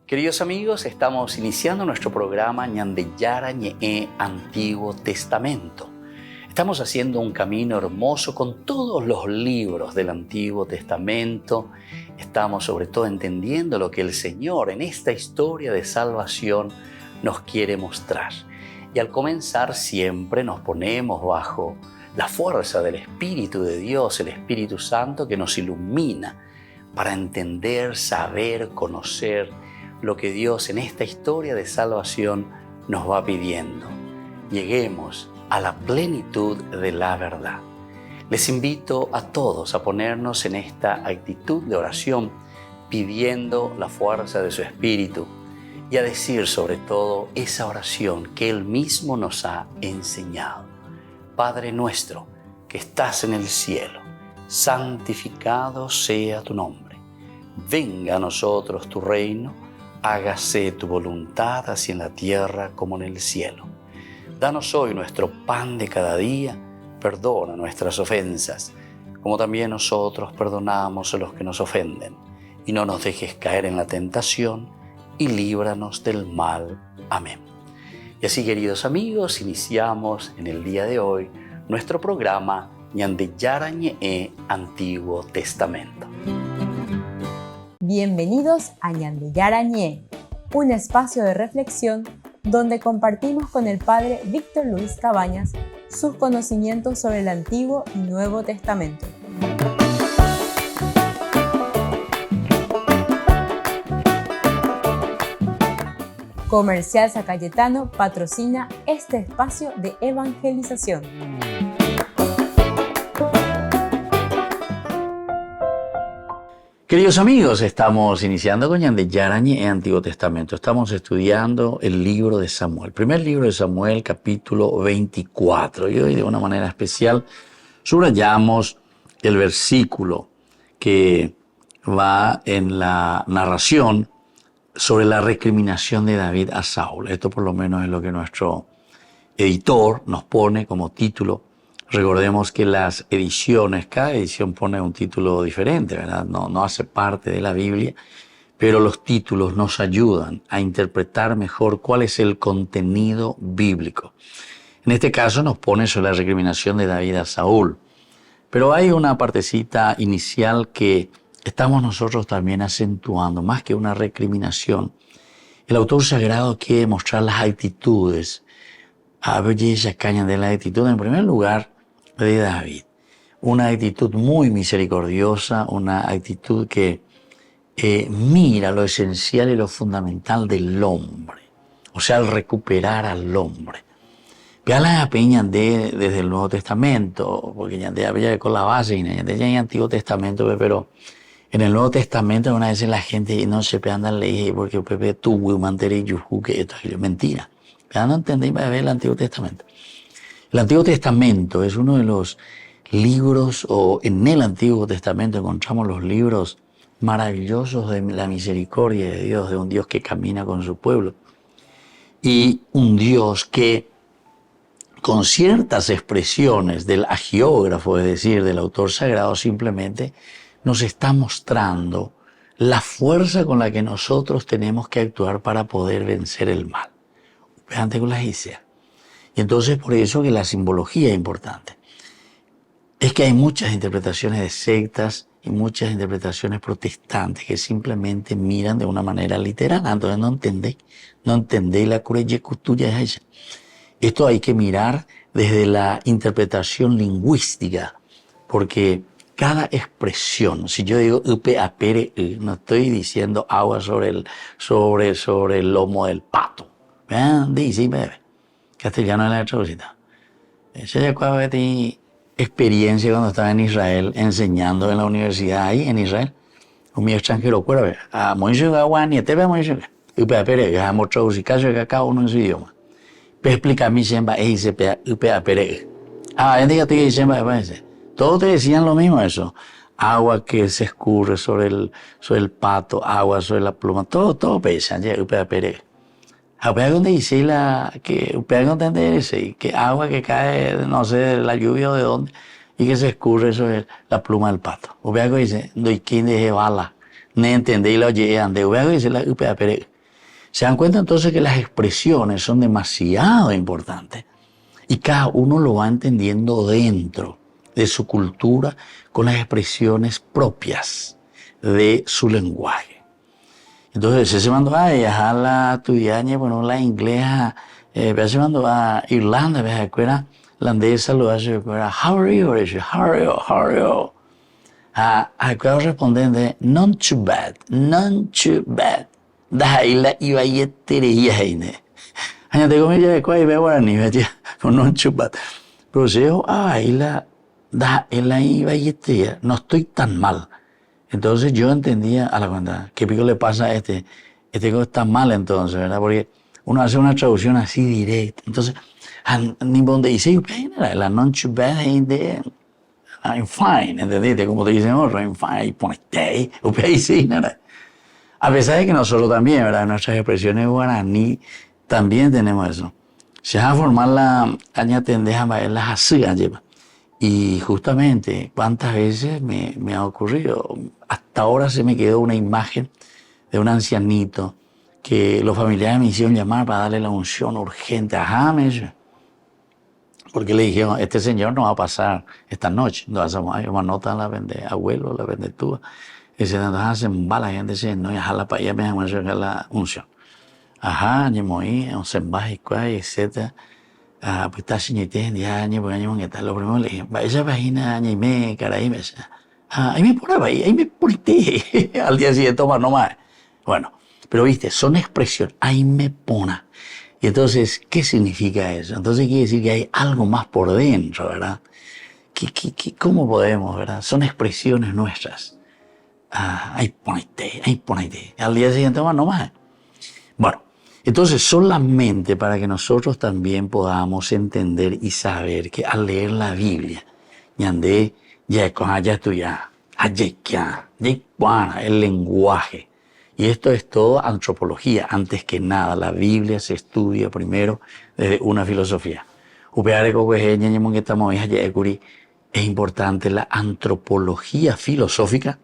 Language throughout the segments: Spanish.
Queridos amigos, estamos iniciando nuestro programa Ñandeyara Ñe'e Antiguo Testamento. Estamos haciendo un camino hermoso con todos los libros del Antiguo Testamento. Estamos sobre todo entendiendo lo que el Señor en esta historia de salvación nos quiere mostrar. Y al comenzar siempre nos ponemos bajo la fuerza del Espíritu de Dios, el Espíritu Santo que nos ilumina para entender, saber, conocer lo que Dios en esta historia de salvación nos va pidiendo. Lleguemos a la plenitud de la verdad. Les invito a todos a ponernos en esta actitud de oración, pidiendo la fuerza de su Espíritu y a decir sobre todo esa oración que Él mismo nos ha enseñado. Padre nuestro que estás en el cielo, santificado sea tu nombre. Venga a nosotros tu reino, hágase tu voluntad así en la tierra como en el cielo. Danos hoy nuestro pan de cada día, perdona nuestras ofensas, como también nosotros perdonamos a los que nos ofenden. Y no nos dejes caer en la tentación, y líbranos del mal. Amén. Y así, queridos amigos, iniciamos en el día de hoy nuestro programa Ñandeyara Ñe'e Antiguo Testamento. Bienvenidos a Ñandeyara Ñe'e, un espacio de reflexión donde compartimos con el Padre Víctor Luis Cabañas sus conocimientos sobre el Antiguo y Nuevo Testamento. Comercial San Cayetano patrocina este espacio de evangelización. Queridos amigos, estamos iniciando con Ñandeyara Ñe'e Antiguo Testamento. Estamos estudiando el libro de Samuel, primer libro de Samuel, capítulo 24. Y hoy de una manera especial subrayamos el versículo que va en la narración sobre la recriminación de David a Saúl. Esto por lo menos es lo que nuestro editor nos pone como título. Recordemos que las ediciones, cada edición pone un título diferente, ¿verdad? No hace parte de la Biblia, pero los títulos nos ayudan a interpretar mejor cuál es el contenido bíblico. En este caso nos pone sobre la recriminación de David a Saúl. Pero hay una partecita inicial que estamos nosotros también acentuando, más que una recriminación. El autor sagrado quiere mostrar las actitudes, a belleza caña de la actitud, en primer lugar, de David. Una actitud muy misericordiosa, una actitud que mira lo esencial y lo fundamental del hombre, o sea, el recuperar al hombre. Vea la peña desde el Nuevo Testamento, porque ya había con la base, ya en el Antiguo Testamento, pero en el Nuevo Testamento una vez la gente no se anda en ley porque Pepe tuvo mantener y que esto es mentira. Ya no entendéis para ver el Antiguo Testamento. El Antiguo Testamento es uno de los libros, o en el Antiguo Testamento encontramos los libros maravillosos de la misericordia de Dios, de un Dios que camina con su pueblo. Y un Dios que con ciertas expresiones del agiógrafo, es decir, del autor sagrado, simplemente nos está mostrando la fuerza con la que nosotros tenemos que actuar para poder vencer el mal. Antes con las Isaías. Y entonces por eso que la simbología es importante. Es que hay muchas interpretaciones de sectas y muchas interpretaciones protestantes que simplemente miran de una manera literal. Entonces no entendéis la curella tuya es ella. Esto hay que mirar desde la interpretación lingüística, porque cada expresión, si yo digo upeapere, no estoy diciendo agua sobre el lomo del pato. Vean, dice, bebé. Castellano es la traducida. Ella ya cuando tenía experiencia cuando estaba en Israel, enseñando en la universidad ahí en Israel. Un mío extranjero, cuál a Moisés Gawani, te ve Moisés. Upeapere, que hemos traducido casi que cada uno en su idioma. Pero explica a mí siempre, upeapere. Gente que te dice, todos te decían lo mismo eso. Agua que se escurre sobre el pato, agua sobre la pluma, todo pesa, upeapere. Ustedes donde dice que ustedes no entienden ese, que agua que cae, no sé, de la lluvia o de dónde, y que se escurre sobre la pluma del pato. Ustedes dice, doy quien deje bala, no entendéis la oye, ande. Ustedes dice la upea pere. Se dan cuenta entonces que las expresiones son demasiado importantes y cada uno lo va entendiendo dentro de su cultura con las expresiones propias de su lenguaje. Entonces, se mandó a la estudiante, bueno, la inglesa, se mandó a Irlanda, a escuela irlandesa, lo hace, how are you? How are you? How are you? A escuela respondente, not too bad, not too bad. Daí la iba a yetería, ne. Hanya te comí ya cuál iba a ni veía, no too bad. Pero si yo, la iba a yetería, no estoy tan mal. Entonces yo entendía a la cuenta, ¿qué pico le pasa a este? Este está mal entonces, ¿verdad? Porque uno hace una traducción así directa. Entonces, ni donde dice, la not too bad, I'm fine, ¿entendiste? Como te dicen otros, I'm fine, y ponete, sí, nada. A pesar de que nosotros también, ¿verdad? Nuestras expresiones guaraní también tenemos eso. Se va a formar la aña tendeja a las así, y justamente, ¿cuántas veces me ha ocurrido? Hasta ahora se me quedó una imagen de un ancianito que los familiares me hicieron llamar para darle la unción urgente. Ajá, me dice. Porque le dijeron, este señor no va a pasar esta noche. No hacemos ahí, una nota la vende abuelo, la vende tú. Y se nos hacen balas, la gente dice, no, ya la para allá, me van a hacer la unción. Ajá, yo me oí, un sembaje, etcétera. Pues está señorita, año por año, ¿qué tal? Lo primero le dije, esa página, año y me, caray, me dice, ahí me pone ahí me porté. Al día siguiente, toma, no más. Bueno, pero viste, son expresiones, ahí me pone. Y entonces, ¿qué significa eso? Entonces quiere decir que hay algo más por dentro, ¿verdad? ¿Cómo podemos, verdad? Son expresiones nuestras. Ahí ponete. Al día siguiente, toma, no más. Bueno. Entonces, solamente para que nosotros también podamos entender y saber que al leer la Biblia, el lenguaje, y esto es todo antropología, antes que nada, la Biblia se estudia primero desde una filosofía. Es importante la antropología filosófica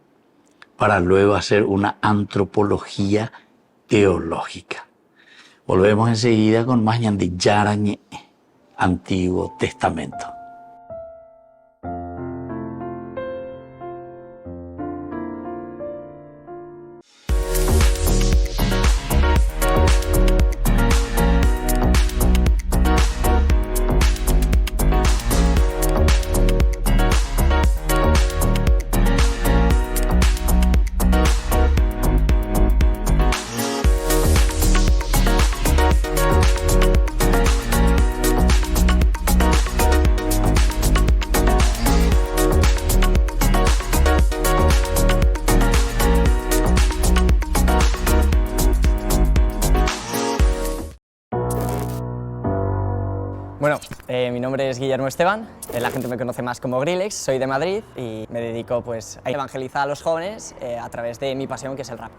para luego hacer una antropología teológica. Volvemos enseguida con más de Yarañé, Antiguo Testamento. Bueno, mi nombre es Guillermo Esteban, la gente me conoce más como Grillex, soy de Madrid y me dedico pues, a evangelizar a los jóvenes a través de mi pasión, que es el rap.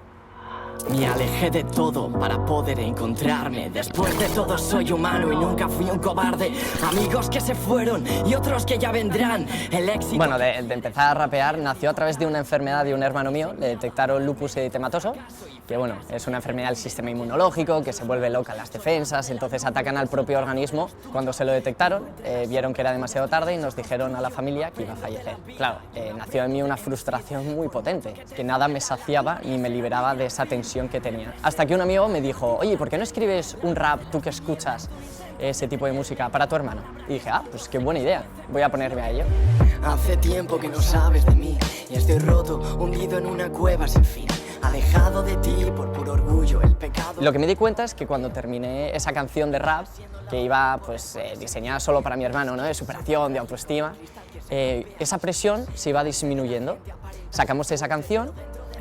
Me alejé de todo para poder encontrarme. Después de todo soy humano y nunca fui un cobarde. Amigos que se fueron y otros que ya vendrán. El éxito... Bueno, de empezar a rapear nació a través de una enfermedad de un hermano mío. Le detectaron lupus eritematoso, que bueno, es una enfermedad del sistema inmunológico, que se vuelve loca en las defensas, entonces atacan al propio organismo. Cuando se lo detectaron, vieron que era demasiado tarde y nos dijeron a la familia que iba a fallecer. Claro, nació en mí una frustración muy potente, que nada me saciaba ni me liberaba de esa tensión que tenía. Hasta que un amigo me dijo, oye, ¿por qué no escribes un rap, tú que escuchas ese tipo de música, para tu hermano? Y dije, pues qué buena idea, voy a ponerme a ello. Hace tiempo que no sabes de mí y estoy roto, hundido en una cueva sin fin. Alejado de ti por puro orgullo, el pecado... Lo que me di cuenta es que cuando terminé esa canción de rap, que iba pues diseñada solo para mi hermano, ¿no? De superación, de autoestima, esa presión se iba disminuyendo. Sacamos esa canción,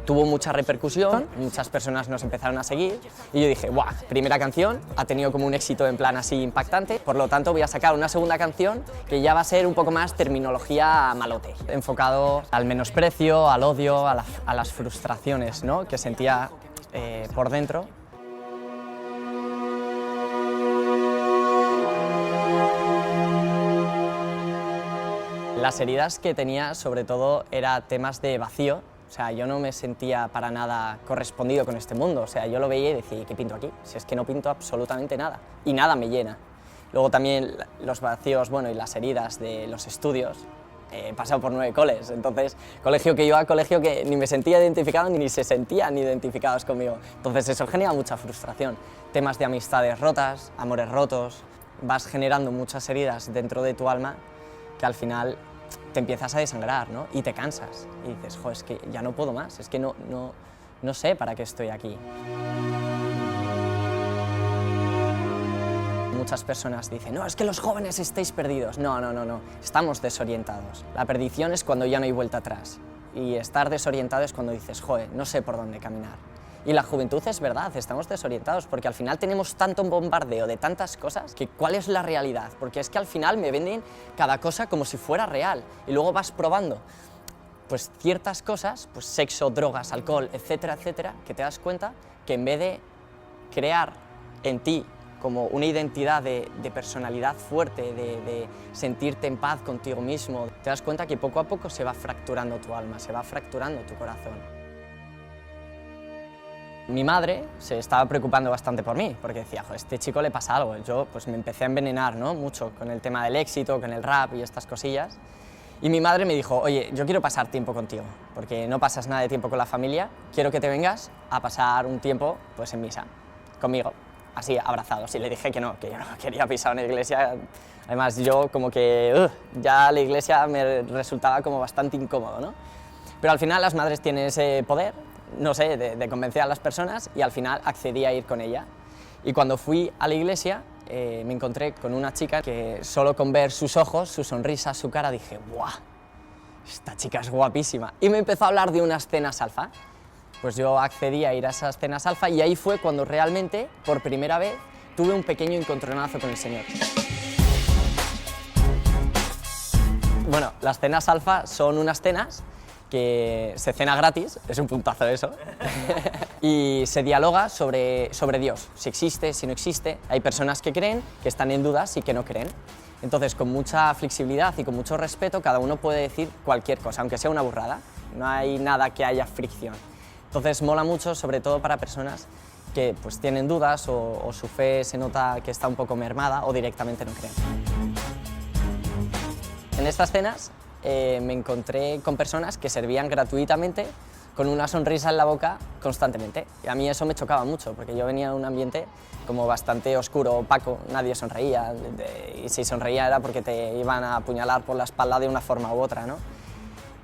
tuvo mucha repercusión, muchas personas nos empezaron a seguir y yo dije, ¡guau! Primera canción, ha tenido como un éxito en plan así impactante, por lo tanto voy a sacar una segunda canción que ya va a ser un poco más terminología malote, enfocado al menosprecio, al odio, a las frustraciones, ¿no? Que sentía por dentro. Las heridas que tenía sobre todo eran temas de vacío O sea, yo no me sentía para nada correspondido con este mundo. O sea, yo lo veía y decía, ¿qué pinto aquí? Si es que no pinto absolutamente nada. Y nada me llena. Luego también los vacíos, bueno, y las heridas de los estudios. He pasado por 9 coles, entonces colegio que iba a colegio que ni me sentía identificado ni se sentían identificados conmigo. Entonces eso genera mucha frustración. Temas de amistades rotas, amores rotos, vas generando muchas heridas dentro de tu alma que al final te empiezas a desangrar, ¿no? Y te cansas y dices, jo, es que ya no puedo más, es que no sé para qué estoy aquí. Muchas personas dicen, no, es que los jóvenes estáis perdidos. No, estamos desorientados. La perdición es cuando ya no hay vuelta atrás. Y estar desorientado es cuando dices, joder, no sé por dónde caminar. Y la juventud es verdad, estamos desorientados, porque al final tenemos tanto bombardeo de tantas cosas que ¿cuál es la realidad? Porque es que al final me venden cada cosa como si fuera real. Y luego vas probando pues ciertas cosas, pues sexo, drogas, alcohol, etcétera, etcétera, que te das cuenta que en vez de crear en ti como una identidad de personalidad fuerte, de sentirte en paz contigo mismo, te das cuenta que poco a poco se va fracturando tu alma, se va fracturando tu corazón. Mi madre se estaba preocupando bastante por mí, porque decía, jo, a este chico le pasa algo. Yo pues me empecé a envenenar, ¿no? Mucho con el tema del éxito, con el rap y estas cosillas. Y mi madre me dijo, oye, yo quiero pasar tiempo contigo, porque no pasas nada de tiempo con la familia, quiero que te vengas a pasar un tiempo pues en misa, conmigo. Así, abrazados, y le dije que yo no quería pisar una iglesia. Además, yo como que ya la iglesia me resultaba como bastante incómodo, ¿no? Pero al final las madres tienen ese poder, no sé, de convencer a las personas, y al final accedí a ir con ella. Y cuando fui a la iglesia, me encontré con una chica que solo con ver sus ojos, su sonrisa, su cara, dije, ¡buah! Esta chica es guapísima. Y me empezó a hablar de unas cenas alfa. Pues yo accedí a ir a esas cenas alfa y ahí fue cuando realmente, por primera vez, tuve un pequeño encontronazo con el Señor. Bueno, las cenas alfa son unas cenas que se cena gratis, es un puntazo eso, y se dialoga sobre Dios, si existe, si no existe. Hay personas que creen, que están en dudas y que no creen. Entonces, con mucha flexibilidad y con mucho respeto, cada uno puede decir cualquier cosa, aunque sea una burrada. No hay nada que haya fricción. Entonces mola mucho, sobre todo para personas que pues, tienen dudas o su fe se nota que está un poco mermada o directamente no creen. En estas cenas me encontré con personas que servían gratuitamente con una sonrisa en la boca constantemente. Y a mí eso me chocaba mucho, porque yo venía de un ambiente como bastante oscuro, opaco, nadie sonreía, y si sonreía era porque te iban a apuñalar por la espalda de una forma u otra, ¿no?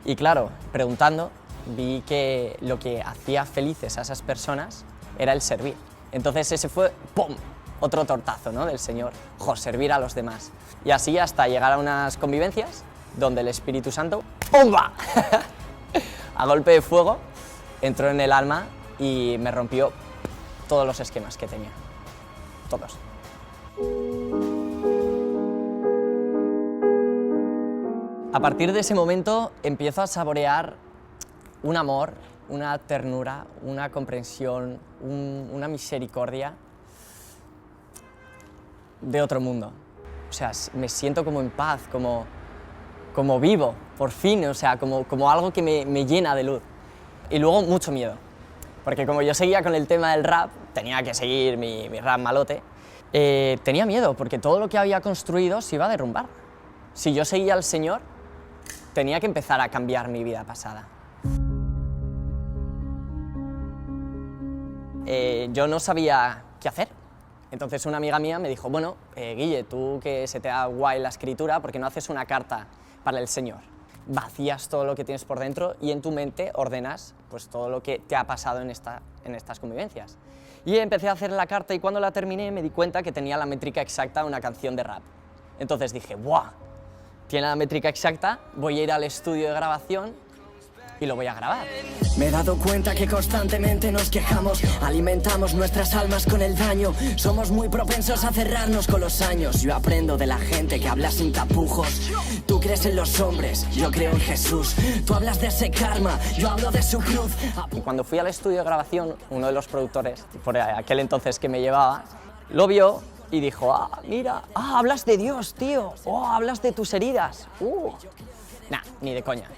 Y claro, preguntando, vi que lo que hacía felices a esas personas era el servir. Entonces ese fue, ¡pum!, otro tortazo, ¿no?, del Señor, jo, servir a los demás. Y así hasta llegar a unas convivencias donde el Espíritu Santo, ¡pumba!, a golpe de fuego, entró en el alma y me rompió todos los esquemas que tenía, todos. A partir de ese momento empiezo a saborear un amor, una ternura, una comprensión, una misericordia de otro mundo. O sea, me siento como en paz, como vivo, por fin, o sea, como algo que me llena de luz. Y luego mucho miedo, porque como yo seguía con el tema del rap, tenía que seguir mi rap malote, tenía miedo, porque todo lo que había construido se iba a derrumbar. Si yo seguía al Señor, tenía que empezar a cambiar mi vida pasada. Yo no sabía qué hacer. Entonces una amiga mía me dijo, bueno, Guille, tú que se te da guay la escritura, ¿por qué no haces una carta para el Señor? Vacías todo lo que tienes por dentro y en tu mente ordenas pues, todo lo que te ha pasado en estas convivencias. Y empecé a hacer la carta y cuando la terminé me di cuenta que tenía la métrica exacta de una canción de rap. Entonces dije, ¡buah! Tiene la métrica exacta, voy a ir al estudio de grabación y lo voy a grabar. Me he dado cuenta que constantemente nos quejamos, alimentamos nuestras almas con el daño, somos muy propensos a cerrarnos con los años. Yo aprendo de la gente que habla sin tapujos. Tú crees en los hombres, yo creo en Jesús. Tú hablas de ese karma, yo hablo de su cruz. Y cuando fui al estudio de grabación, uno de los productores, por aquel entonces que me llevaba, lo vio y dijo, mira, hablas de Dios, tío, hablas de tus heridas. Nah, ni de coña.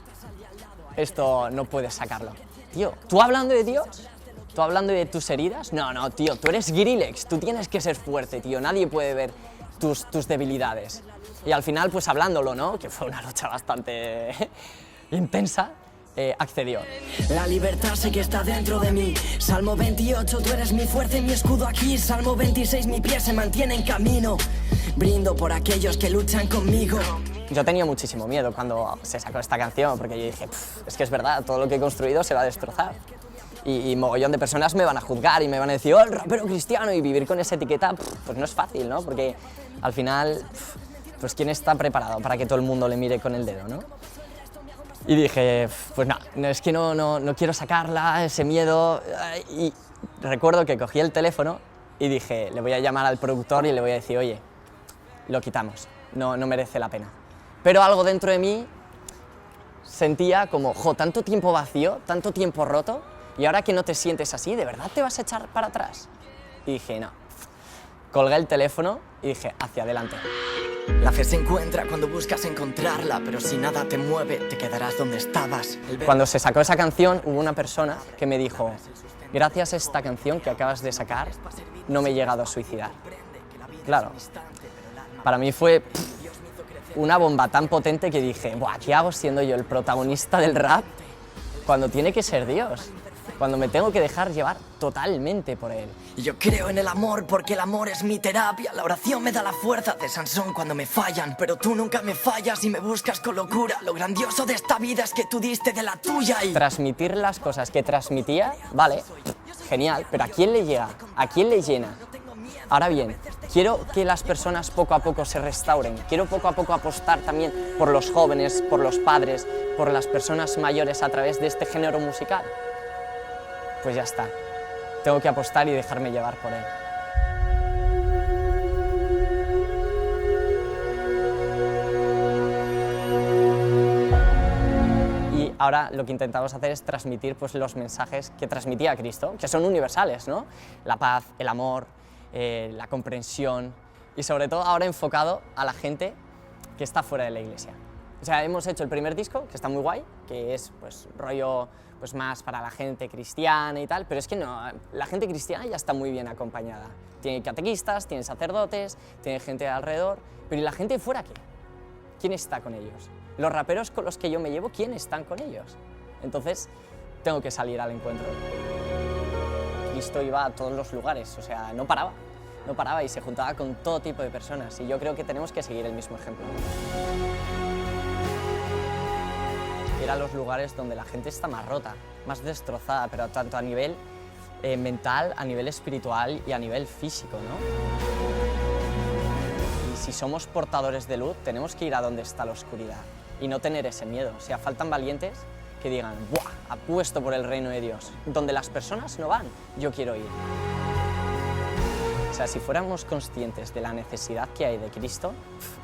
esto no puedes sacarlo. Tío, ¿tú hablando de Dios? ¿Tú hablando de tus heridas? No, tío, tú eres Skrillex, tú tienes que ser fuerte, tío, nadie puede ver tus debilidades. Y al final, pues hablándolo, ¿no? Que fue una lucha bastante intensa, accedió. La libertad sé que está dentro de mí. Salmo 28, tú eres mi fuerza y mi escudo aquí. Salmo 26, mi pie se mantiene en camino. Brindo por aquellos que luchan conmigo. Yo tenía muchísimo miedo cuando se sacó esta canción, porque yo dije, es que es verdad, todo lo que he construido se va a destrozar. Y mogollón de personas me van a juzgar y me van a decir, oh, el rapero cristiano, y vivir con esa etiqueta, pues no es fácil, ¿no? Porque al final, pues ¿quién está preparado para que todo el mundo le mire con el dedo, no? Y dije, pues no, es que no quiero sacarla, ese miedo. Y recuerdo que cogí el teléfono y dije, le voy a llamar al productor y le voy a decir, oye, lo quitamos, no merece la pena. Pero algo dentro de mí sentía como, tanto tiempo vacío, tanto tiempo roto, y ahora que no te sientes así, ¿de verdad te vas a echar para atrás? Y dije, no. Colgué el teléfono y dije, hacia adelante. La fe se encuentra cuando buscas encontrarla, pero si nada te mueve, te quedarás donde estabas. Cuando se sacó esa canción, hubo una persona que me dijo, gracias a esta canción que acabas de sacar, no me he llegado a suicidar. Claro, para mí fue una bomba tan potente que dije, buah, ¿qué hago siendo yo el protagonista del rap cuando tiene que ser Dios? Cuando me tengo que dejar llevar totalmente por él. Yo creo en el amor porque el amor es mi terapia. La oración me da la fuerza de Sansón cuando me fallan. Pero tú nunca me fallas y me buscas con locura. Lo grandioso de esta vida es que tú diste de la tuya y... Transmitir las cosas que transmitía, vale, genial, pero ¿a quién le llega? ¿A quién le llena? Ahora bien, quiero que las personas poco a poco se restauren. Quiero poco a poco apostar también por los jóvenes, por los padres, por las personas mayores a través de este género musical. Pues ya está, tengo que apostar y dejarme llevar por él. Y ahora lo que intentamos hacer es transmitir pues, los mensajes que transmitía Cristo, que son universales, ¿no? La paz, el amor, la comprensión y sobre todo ahora enfocado a la gente que está fuera de la iglesia. O sea, hemos hecho el primer disco, que está muy guay, que es pues rollo pues más para la gente cristiana y tal, pero es que no, la gente cristiana ya está muy bien acompañada. Tiene catequistas, tiene sacerdotes, tiene gente alrededor, pero ¿y la gente de fuera qué? ¿Quién está con ellos? Los raperos con los que yo me llevo, ¿quién están con ellos? Entonces, tengo que salir al encuentro. Cristo iba a todos los lugares, o sea, no paraba y se juntaba con todo tipo de personas, y yo creo que tenemos que seguir el mismo ejemplo. Ir a los lugares donde la gente está más rota, más destrozada, pero tanto a nivel mental, a nivel espiritual y a nivel físico, ¿no? Y si somos portadores de luz, tenemos que ir a donde está la oscuridad y no tener ese miedo. O sea, faltan valientes que digan, ¡buah! Apuesto por el reino de Dios. Donde las personas no van, yo quiero ir. O sea, si fuéramos conscientes de la necesidad que hay de Cristo,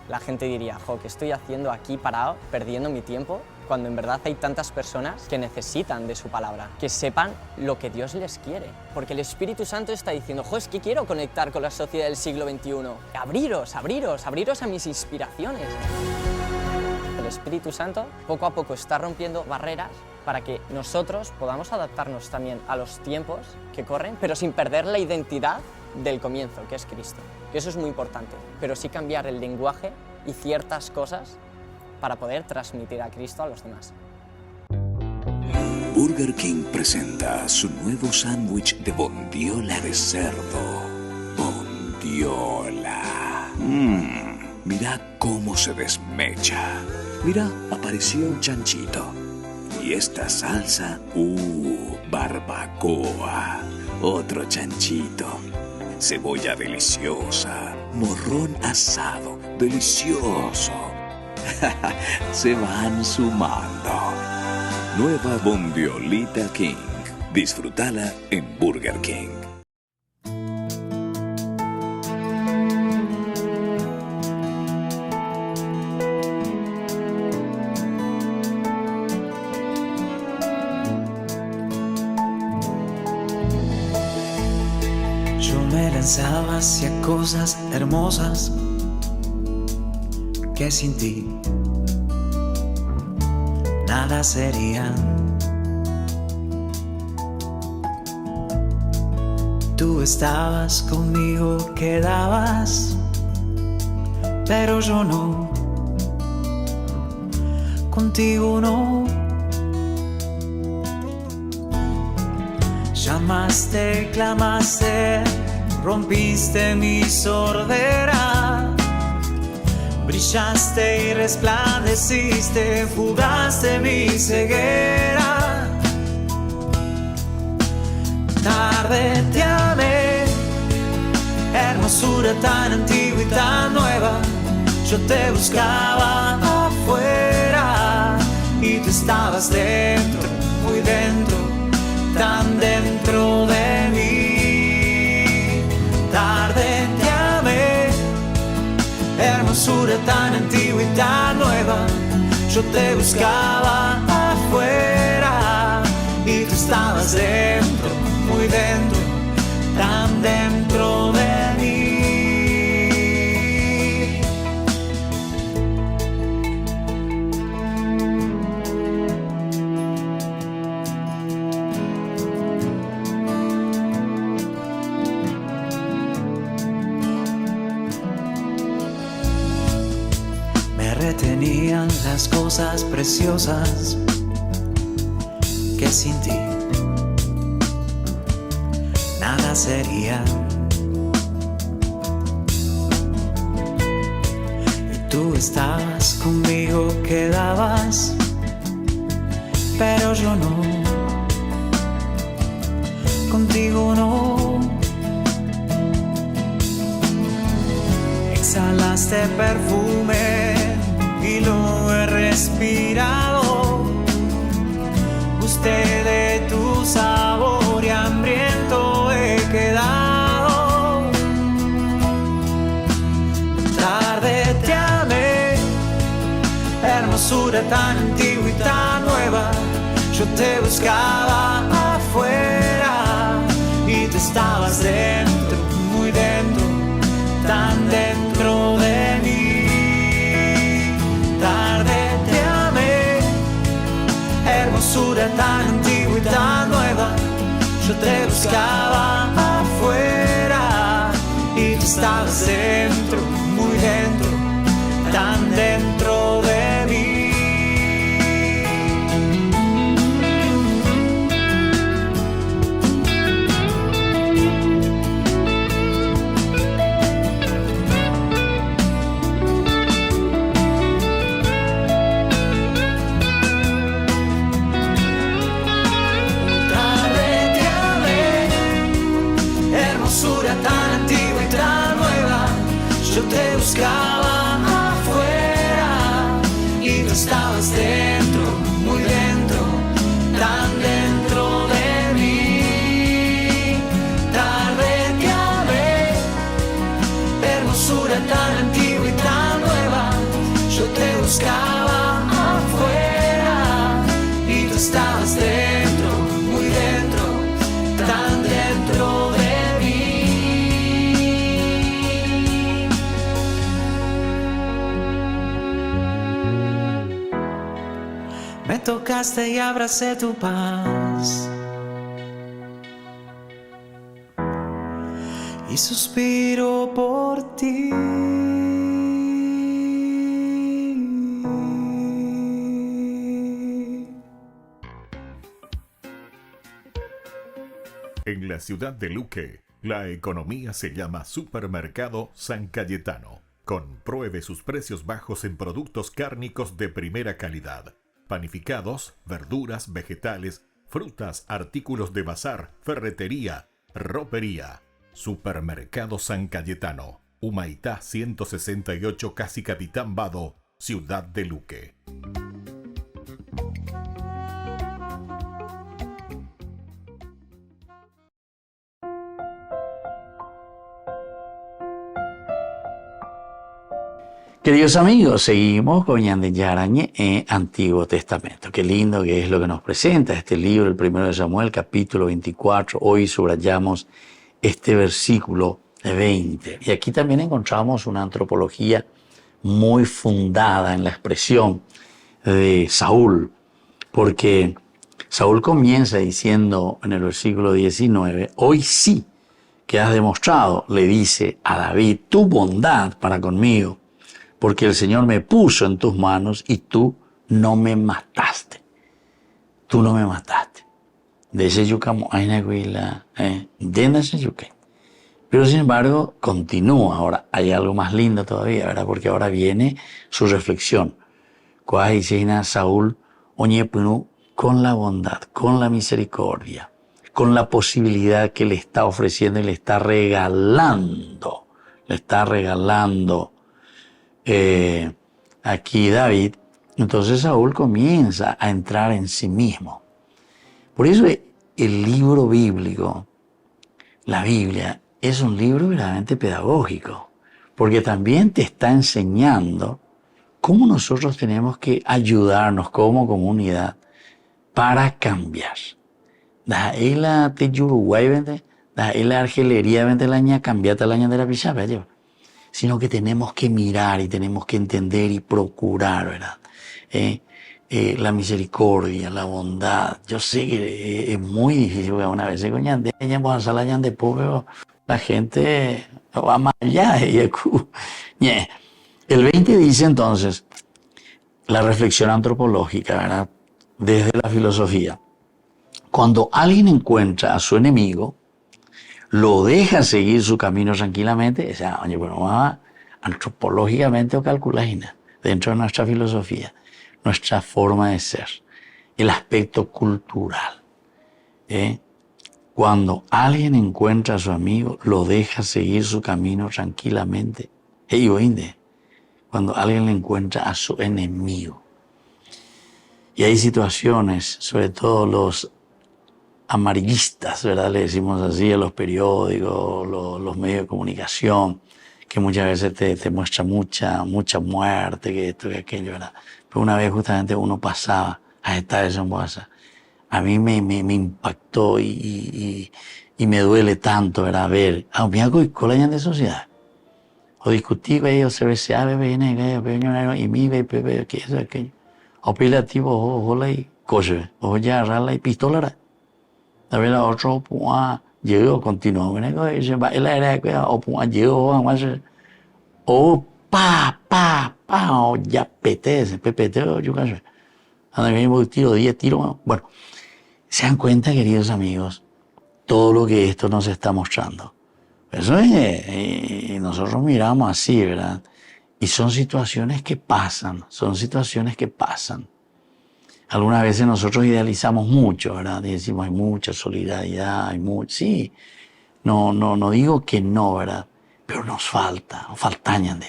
la gente diría, jo, ¿qué estoy haciendo aquí parado, perdiendo mi tiempo? Cuando en verdad hay tantas personas que necesitan de su palabra, que sepan lo que Dios les quiere. Porque el Espíritu Santo está diciendo, jo, es que quiero conectar con la sociedad del siglo XXI. Abriros a mis inspiraciones. El Espíritu Santo poco a poco está rompiendo barreras para que nosotros podamos adaptarnos también a los tiempos que corren, pero sin perder la identidad del comienzo, que es Cristo. Que eso es muy importante, pero sí cambiar el lenguaje y ciertas cosas para poder transmitir a Cristo a los demás. Burger King presenta su nuevo sándwich de bondiola de cerdo. Bondiola. Mira cómo se desmecha. Mira, apareció un chanchito. Y esta salsa, barbacoa. Otro chanchito. Cebolla deliciosa. Morrón asado, delicioso. Se van sumando. Nueva Bondiolita King. Disfrútala en Burger King. Yo me lanzaba hacia cosas hermosas que sin ti nada serían. Tú estabas conmigo, quedabas, pero yo no, contigo no. Llamaste, clamaste, rompiste mi sordera, brillaste y resplandeciste, fugaste mi ceguera. Tarde te amé, hermosura tan antigua y tan nueva. Yo te buscaba afuera y tú estabas dentro, muy dentro, tan dentro de mí. Tarde te amé, hermosura tan antigua y tan nueva. Yo te buscaba afuera y tú estabas dentro, muy dentro, tan dentro de mí. Me retenían las cosas preciosas que sin ti nada sería. Y tú estabas conmigo, quedabas, pero yo no, contigo no. Exhalaste perfume y lo he respirado. Gusté de tu sabor y hambriento he quedado. Tarde te amé, hermosura tan antigua y tan nueva. Yo te buscaba afuera y tú estabas dentro, muy dentro, tan dentro de mí. Tarde te amé, hermosura tan antigua y tan nueva. Yo te buscaba afuera y tú estabas dentro, muy dentro, tan dentro de mí. Tan antigua y tan nueva, yo te buscaba afuera y tú estabas dentro, muy dentro, tan dentro de mí. Tarde te amé, hermosura tan antigua y tan nueva, yo te buscaba afuera y tú estabas dentro, muy dentro, tan dentro de mí. Me tocaste y abracé tu paz y suspiro por ti. En la ciudad de Luque, la economía se llama Supermercado San Cayetano. Compruebe sus precios bajos en productos cárnicos de primera calidad. Panificados, verduras, vegetales, frutas, artículos de bazar, ferretería, ropería. Supermercado San Cayetano, Humaitá 168, Casi Capitán Vado, Ciudad de Luque. Queridos amigos, seguimos con Ñande Yarañe en Antiguo Testamento. Qué lindo que es lo que nos presenta este libro, el primero de Samuel, capítulo 24. Hoy subrayamos este versículo 20. Y aquí también encontramos una antropología muy fundada en la expresión de Saúl. Porque Saúl comienza diciendo en el versículo 19, hoy sí que has demostrado, le dice a David, tu bondad para conmigo, porque el Señor me puso en tus manos y tú no me mataste. Tú no me mataste. De ese yucamo, pero sin embargo, continúa. Ahora, hay algo más lindo todavía, ¿verdad? Porque ahora viene su reflexión. Saúl, con la bondad, con la misericordia, con la posibilidad que le está ofreciendo y le está regalando aquí David. Entonces Saúl comienza a entrar en sí mismo. Por eso el libro bíblico, la Biblia, es un libro verdaderamente pedagógico, porque también te está enseñando cómo nosotros tenemos que ayudarnos como comunidad para cambiar. Desde la Uruguay, desde la argelería, la año cambiata la año de la pichapa, sino que tenemos que mirar y tenemos que entender y procurar, ¿verdad? La misericordia, la bondad. Yo sé que es muy difícil, porque una vez la gente va más allá. El 20 dice entonces, la reflexión antropológica, ¿verdad? Desde la filosofía. Cuando alguien encuentra a su enemigo, lo deja seguir su camino tranquilamente, o sea, antropológicamente o calculina, dentro de nuestra filosofía, nuestra forma de ser, el aspecto cultural. Cuando alguien encuentra a su amigo, lo deja seguir su camino tranquilamente. Cuando alguien le encuentra a su enemigo. Y hay situaciones, sobre todo los amarillistas, ¿verdad? Le decimos así a los periódicos, los medios de comunicación, que muchas veces te muestra mucha muerte, que esto y aquello, ¿verdad? Pero una vez justamente uno pasaba a estar en Boasa. A mí me impactó y me duele tanto, ¿verdad? Ver, mira colañan de sociedad. O discutí con ellos, se ve, viene, y mi ve, que eso, aquello. O pilativo, ojo, y coche, o ya, rala y pistola. A ver, la otra, llegó, continuó, él era que, llegó, o o ya PPT, yo qué sé. Anda, mismo tiro, 10 tiros. Bueno, se dan cuenta, queridos amigos, todo lo que esto nos está mostrando. Eso es, y nosotros miramos así, ¿verdad? Y son situaciones que pasan. Algunas veces nosotros idealizamos mucho, ¿verdad? Y decimos, hay mucha solidaridad, sí. No digo que no, ¿verdad? Pero nos falta, o faltañan de.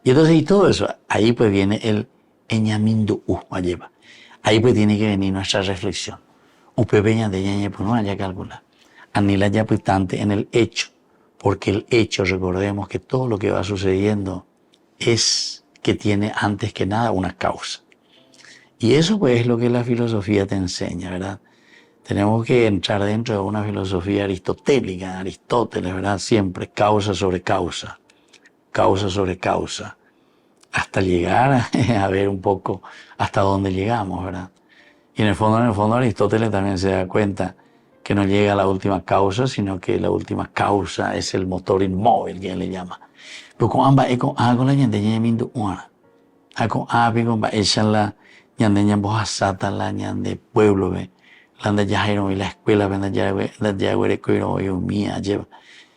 Y entonces, y todo eso, ahí pues viene el eñamindu lleva. Ahí pues tiene que venir nuestra reflexión. Upepeña de ñañe, pues no haya calcular. Anila ya pues tante en el hecho. Porque el hecho, recordemos que todo lo que va sucediendo es que tiene antes que nada una causa. Y eso pues es lo que la filosofía te enseña, ¿verdad? Tenemos que entrar dentro de una filosofía aristotélica, Aristóteles, ¿verdad? Siempre causa sobre causa, hasta llegar a ver un poco hasta dónde llegamos, ¿verdad? Y en el fondo Aristóteles también se da cuenta que no llega a la última causa, sino que la última causa es el motor inmóvil, que él le llama. Pero con ambas, con la ñande ñemindo una, con ella la ñande ñambojasata, la ñande pueblo, ve, la de Yajairo y la escuela, la de mía lleva.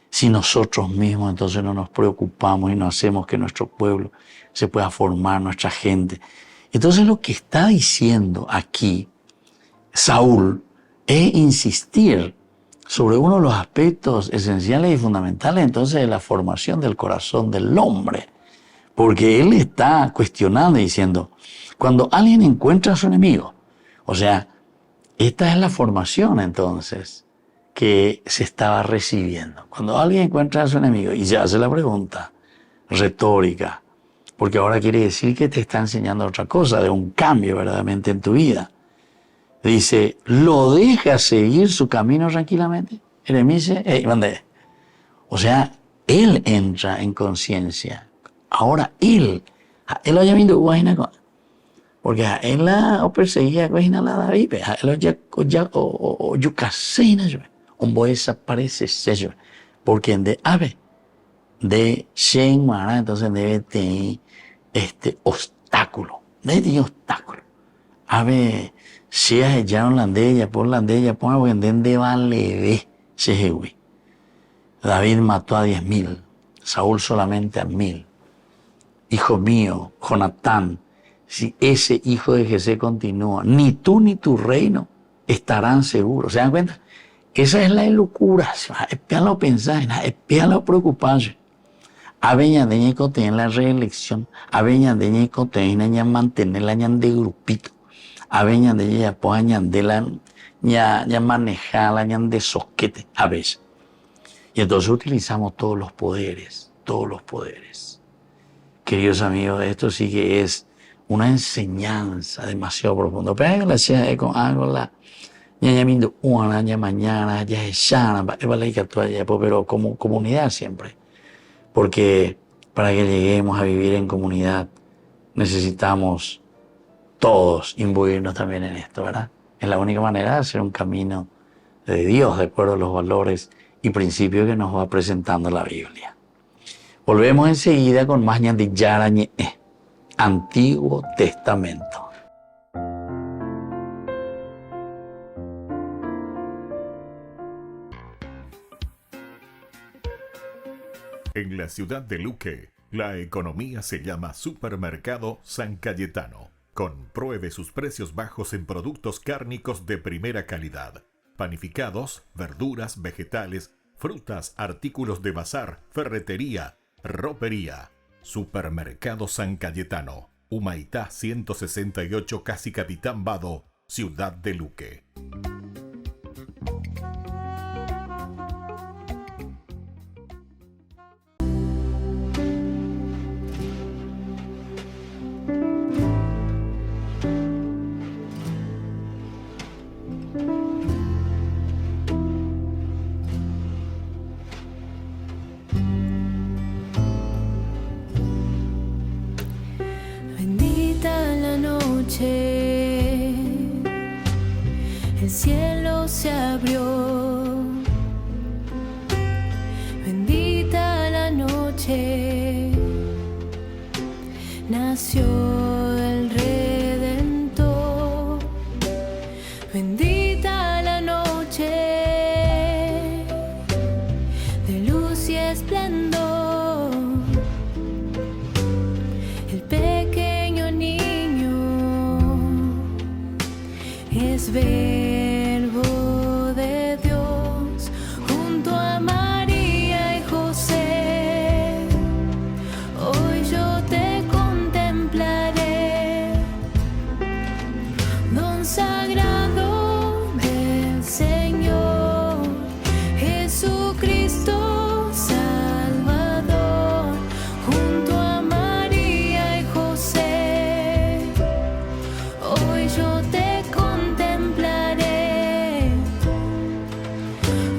Si nosotros mismos entonces no nos preocupamos y no hacemos que nuestro pueblo se pueda formar, nuestra gente. Entonces lo que está diciendo aquí Saúl es insistir sobre uno de los aspectos esenciales y fundamentales entonces de la formación del corazón del hombre. Porque él está cuestionando y diciendo, cuando alguien encuentra a su enemigo, o sea, esta es la formación entonces que se estaba recibiendo. Cuando alguien encuentra a su enemigo y se hace la pregunta retórica, porque ahora quiere decir que te está enseñando otra cosa, de un cambio verdaderamente en tu vida. Dice, ¿lo deja seguir su camino tranquilamente? O sea, él entra en conciencia. Ahora él haya visto Porque él la perseguía con la David, él ya yucasina, un boy desaparece, porque en de ave, de Shen Mara, entonces debe tener obstáculo, debe tener obstáculo. Ave, si es ya holandella, por holandella, por algo de vale, se David mató a 10.000, Saúl solamente a 1.000. Hijo mío, Jonatán, si ese hijo de Jesé continúa, ni tú ni tu reino estarán seguros. ¿Se dan cuenta? Esa es la elucubración. Espéalo pensar, espéalo preocuparse. Aveña de ñeco tener la reelección, aveña de ñeco tener mantener la ñan de grupito, aveña de ella poañan de la ña manejar la ñan de soquete a veces. Y entonces utilizamos todos los poderes, todos los poderes. Queridos amigos, esto sí que es una enseñanza demasiado profunda. Pero la sea con algo la ña mindo una ña mañana ya es sana, pero como comunidad siempre. Porque para que lleguemos a vivir en comunidad necesitamos todos imbuirnos también en esto, ¿verdad? Es la única manera de hacer un camino de Dios de acuerdo a los valores y principios que nos va presentando la Biblia. Volvemos enseguida con más ñan de Yarañe, Antiguo Testamento. En la ciudad de Luque, la economía se llama Supermercado San Cayetano. Compruebe sus precios bajos en productos cárnicos de primera calidad. Panificados, verduras, vegetales, frutas, artículos de bazar, ferretería, ropería. Supermercado San Cayetano, Humaitá 168, Casi Capitán Vado, ciudad de Luque. El cielo se abrió, bendita la noche, nació el Redentor, bendita la noche, de luz y esplendor, el pequeño niño es verbo de Dios, junto a María y José. Hoy yo te contemplaré, don sagrado del Señor, Jesucristo Salvador, junto a María y José. Hoy yo te contemplaré,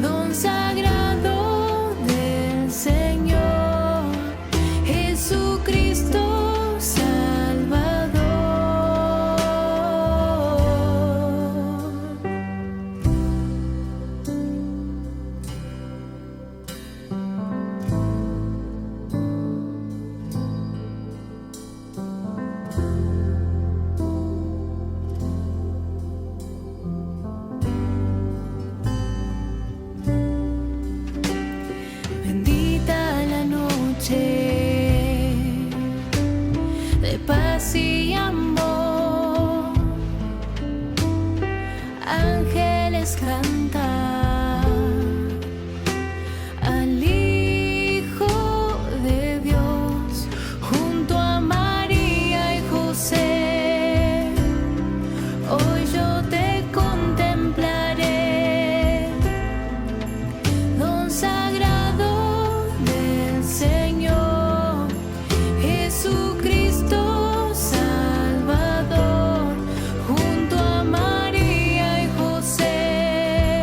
don sagrado del Señor, Jesucristo Salvador. Bendita la noche de paz y amor, ángeles cantan al Hijo de Dios, junto a María y José. Hoy yo te contemplaré, don sagrado del Señor, Jesucristo Salvador, junto a María y José.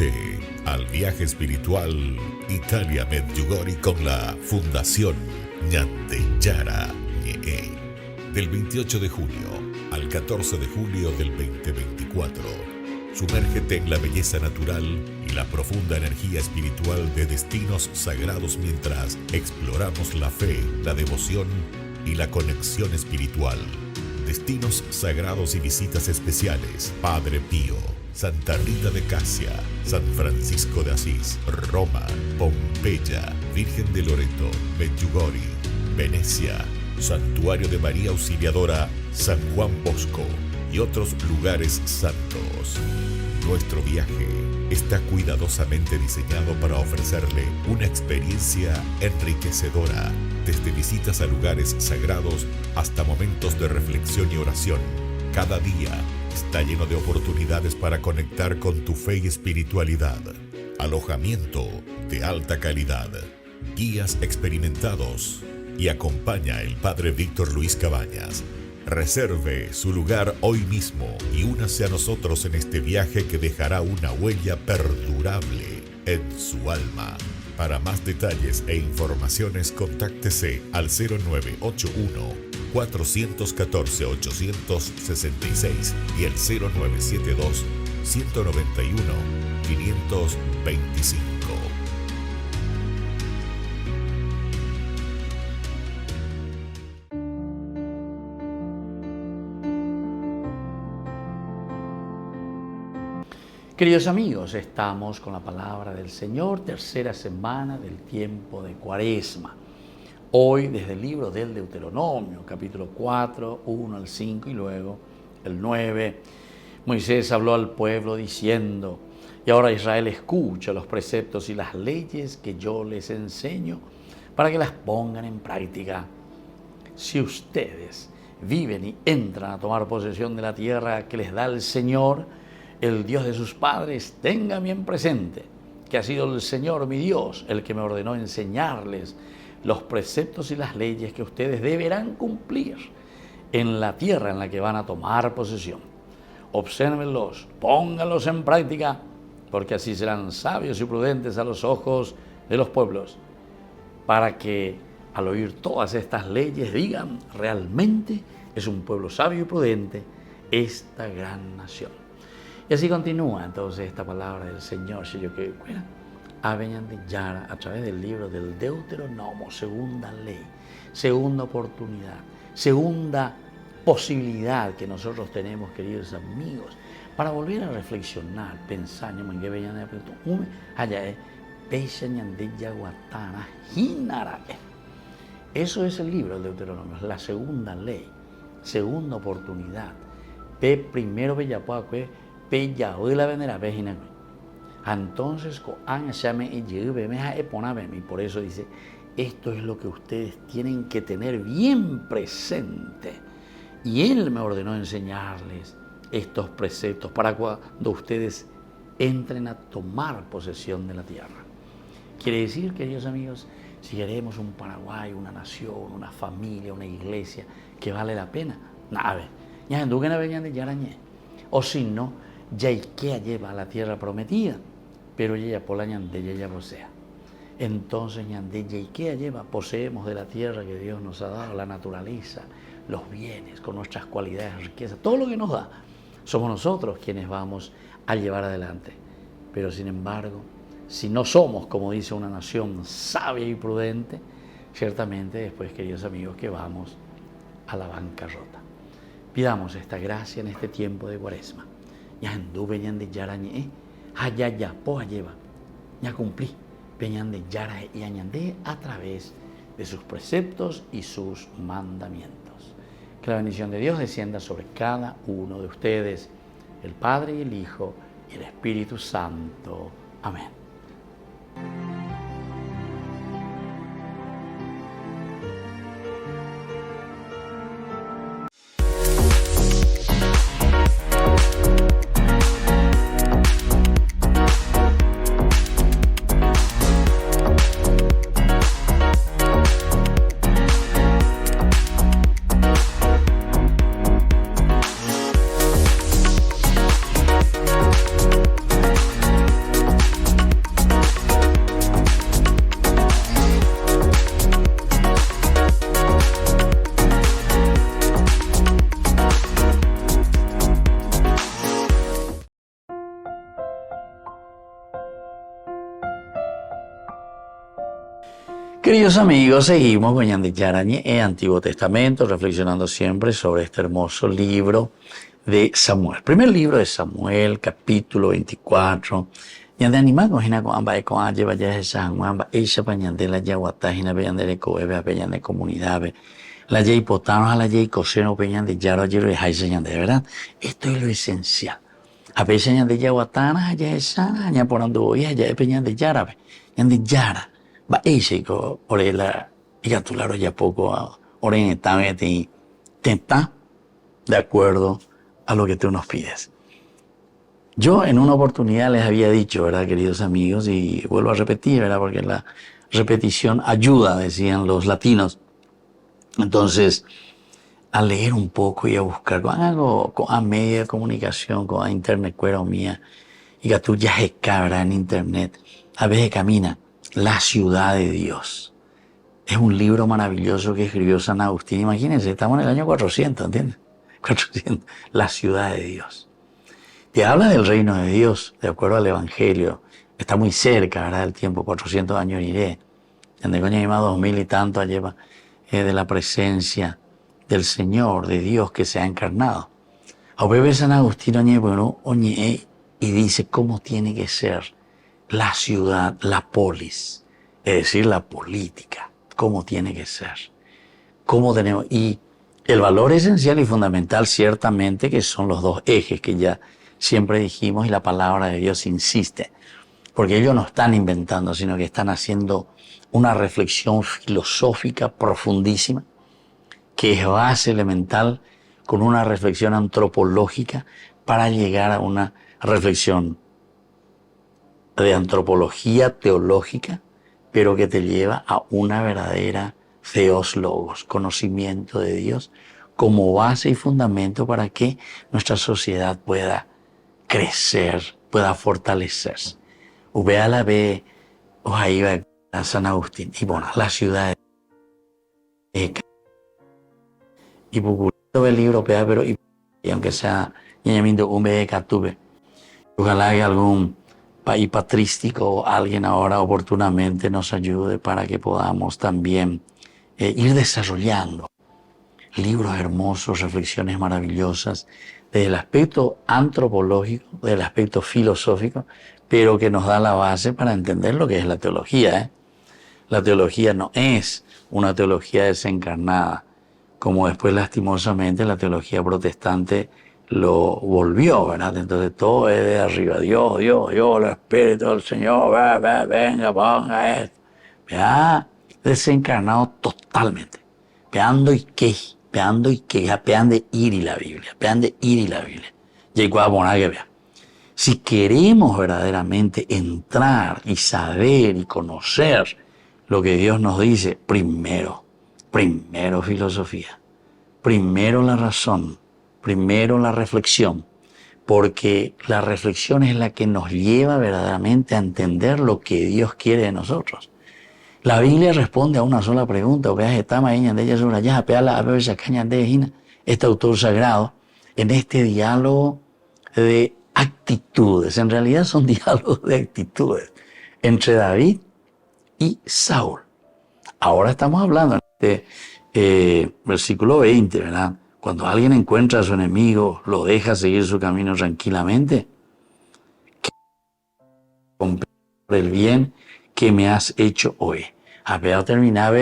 Únete al viaje espiritual Italia Medjugorje con la Fundación Ñande Yara Ñe. Del 28 de junio al 14 de julio del 2024. Sumérgete en la belleza natural y la profunda energía espiritual de destinos sagrados mientras exploramos la fe, la devoción y la conexión espiritual. Destinos sagrados y visitas especiales: Padre Pío, Santa Rita de Casia, San Francisco de Asís, Roma, Pompeya, Virgen de Loreto, Medjugorje, Venecia, Santuario de María Auxiliadora, San Juan Bosco y otros lugares santos. Nuestro viaje está cuidadosamente diseñado para ofrecerle una experiencia enriquecedora, desde visitas a lugares sagrados hasta momentos de reflexión y oración. Cada día está lleno de oportunidades para conectar con tu fe y espiritualidad. Alojamiento de alta calidad, guías experimentados y acompaña el Padre Víctor Luis Cabañas. Reserve su lugar hoy mismo y únase a nosotros en este viaje que dejará una huella perdurable en su alma. Para más detalles e informaciones, contáctese al 0981-414-866 y el 0972-191-525. Queridos amigos, estamos con la palabra del Señor, tercera semana del tiempo de Cuaresma. Hoy desde el libro del Deuteronomio, capítulo 4, 1 al 5 y luego el 9, Moisés habló al pueblo diciendo: y ahora Israel, escucha los preceptos y las leyes que yo les enseño para que las pongan en práctica. Si ustedes viven y entran a tomar posesión de la tierra que les da el Señor, el Dios de sus padres, tenga bien presente que ha sido el Señor mi Dios el que me ordenó enseñarles los preceptos y las leyes que ustedes deberán cumplir en la tierra en la que van a tomar posesión. Obsérvenlos, pónganlos en práctica, porque así serán sabios y prudentes a los ojos de los pueblos, para que al oír todas estas leyes digan: realmente es un pueblo sabio y prudente esta gran nación. Y así continúa entonces esta palabra del Señor, si yo que a Yara a través del libro del Deuteronomio, segunda ley, segunda oportunidad, segunda posibilidad que nosotros tenemos, queridos amigos, para volver a reflexionar, pensar, eso es el libro del Deuteronomio, es la segunda ley, segunda oportunidad. Primero entonces, y por eso dice: esto es lo que ustedes tienen que tener bien presente. Y Él me ordenó enseñarles estos preceptos para cuando ustedes entren a tomar posesión de la tierra. Quiere decir, queridos amigos, si queremos un Paraguay, una nación, una familia, una iglesia que vale la pena, o si no, ya lleva a la tierra prometida, pero ella por la ñande ya posea. Entonces ñande ya lleva, poseemos de la tierra que Dios nos ha dado, la naturaleza, los bienes, con nuestras cualidades, riquezas, todo lo que nos da, somos nosotros quienes vamos a llevar adelante. Pero sin embargo, si no somos, como dice, una nación sabia y prudente, ciertamente después, queridos amigos, que vamos a la bancarrota. Pidamos esta gracia en este tiempo de Cuaresma. Ya anduve ñande yara ñe, ya poa lleva, ya cumplí, peñande yara y añande a través de sus preceptos y sus mandamientos. Que la bendición de Dios descienda sobre cada uno de ustedes, el Padre y el Hijo y el Espíritu Santo. Amén. Queridos amigos, seguimos con Ñande Yarañe en Antiguo Testamento, reflexionando siempre sobre este hermoso libro de Samuel. Primer libro de Samuel, capítulo 24. Ñande animamos hina con amba con aye vaya esa amba ella pa ñande la yaguata hina be ñande coebe a ñande comunidad be la yei potano a la yei coseno pe ñande yaro ayer de haise ñande, ¿verdad? Esto es lo esencial. A veces ñande yaguatana allá esa ña por ando voy allá pe ñande yara be ñande yara va ese ko ore la ya tu laro ya poco ore en esta y te está de acuerdo a lo que tú nos pides. Yo en una oportunidad les había dicho, ¿verdad, queridos amigos? Y vuelvo a repetir, ¿verdad? Porque la repetición ayuda, decían los latinos. Entonces, a leer un poco y a buscar con algo, con a medio de comunicación, con a internet, cuero mía, y que tú ya se cabra en internet, a veces camina La ciudad de Dios. Es un libro maravilloso que escribió San Agustín. Imagínense, estamos en el año 400, ¿entiendes? 400, La ciudad de Dios. Te habla del reino de Dios, de acuerdo al Evangelio. Está muy cerca, ¿verdad? El tiempo, 400 años iré. En el año 2000 y tanto lleva de la presencia del Señor, de Dios que se ha encarnado. A bebé San Agustín y dice cómo tiene que ser la ciudad, la polis, es decir, la política, cómo tiene que ser. Cómo tenemos, y el valor esencial y fundamental ciertamente que son los dos ejes que ya siempre dijimos y la palabra de Dios insiste, porque ellos no están inventando, sino que están haciendo una reflexión filosófica profundísima, que es base elemental con una reflexión antropológica para llegar a una reflexión de antropología teológica, pero que te lleva a una verdadera theos logos, conocimiento de Dios, como base y fundamento para que nuestra sociedad pueda crecer, pueda fortalecerse. Vea la ve, ahí va a San Agustín, y bueno, la ciudad de y publicado el libro, pero y aunque sea ñañamiento un tuve, ojalá que algún país patrístico o alguien ahora oportunamente nos ayude para que podamos también ir desarrollando libros hermosos, reflexiones maravillosas, desde el aspecto antropológico, del aspecto filosófico, pero que nos da la base para entender lo que es la teología. La teología no es una teología desencarnada, como después lastimosamente la teología protestante lo volvió, ¿verdad? Entonces todo es de arriba, Dios, el Espíritu del Señor, venga, ponga esto. Ya desencarnado totalmente, peando y que, pean de ir y la Biblia. Llegó a poner que vea. Si queremos verdaderamente entrar y saber y conocer lo que Dios nos dice, primero filosofía, primero la razón, primero la reflexión, porque la reflexión es la que nos lleva verdaderamente a entender lo que Dios quiere de nosotros. La Biblia responde a una sola pregunta, este autor sagrado, en este diálogo de actitudes, en realidad son diálogos de actitudes, entre David y Saúl. Ahora estamos hablando en este versículo 20, ¿verdad? Cuando alguien encuentra a su enemigo, lo deja seguir su camino tranquilamente, por el bien que me has hecho hoy. Apenas terminaba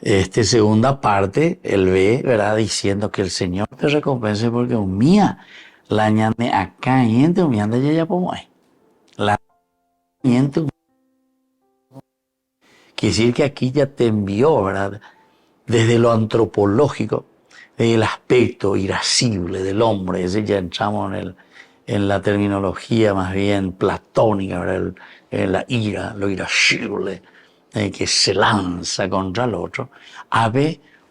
esta segunda parte, el B, ¿verdad? Diciendo que el Señor te recompense porque un mía la ñane acá y entre un anda ya como hay. La ñente quiere decir que aquí ya te envió, ¿verdad? Desde lo antropológico, el aspecto irascible del hombre, ese ya entramos en la terminología más bien platónica, ¿verdad? La ira, lo irascible, que se lanza contra el otro,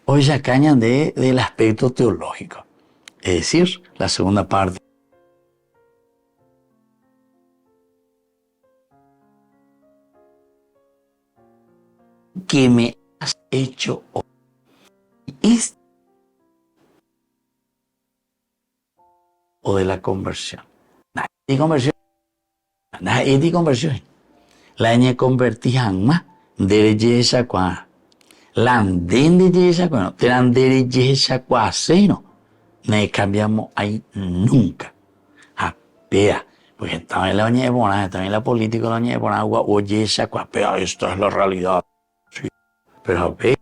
hoy ya cañan del aspecto teológico, es decir, la segunda parte. Que me has hecho hoy. O de la conversión. Nadie conversión. La ñe convertí más derecha kwa. Landen derecha kwa, teran derecha kwa seno. No cambiamos ahí nunca. Pea, porque también la oña de Bona, también la política de la oña de Bona, oye, esa pea, esto es la realidad. Sí. Pero ve,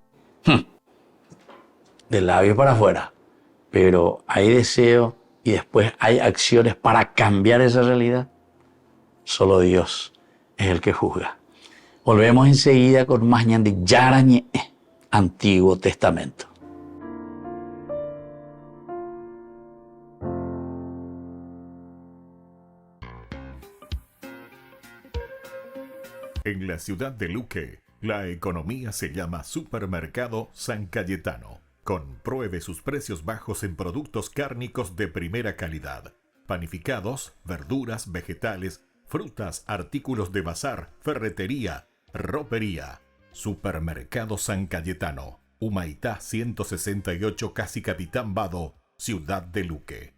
del labio para afuera. Pero hay deseo y después hay acciones para cambiar esa realidad. Solo Dios es el que juzga. Volvemos enseguida con más ñan de Yarañe, Antiguo Testamento. En la ciudad de Luque, la economía se llama Supermercado San Cayetano. Compruebe sus precios bajos en productos cárnicos de primera calidad. Panificados, verduras, vegetales, frutas, artículos de bazar, ferretería, ropería. Supermercado San Cayetano. Humaitá 168, Casi Capitán Vado, Ciudad de Luque.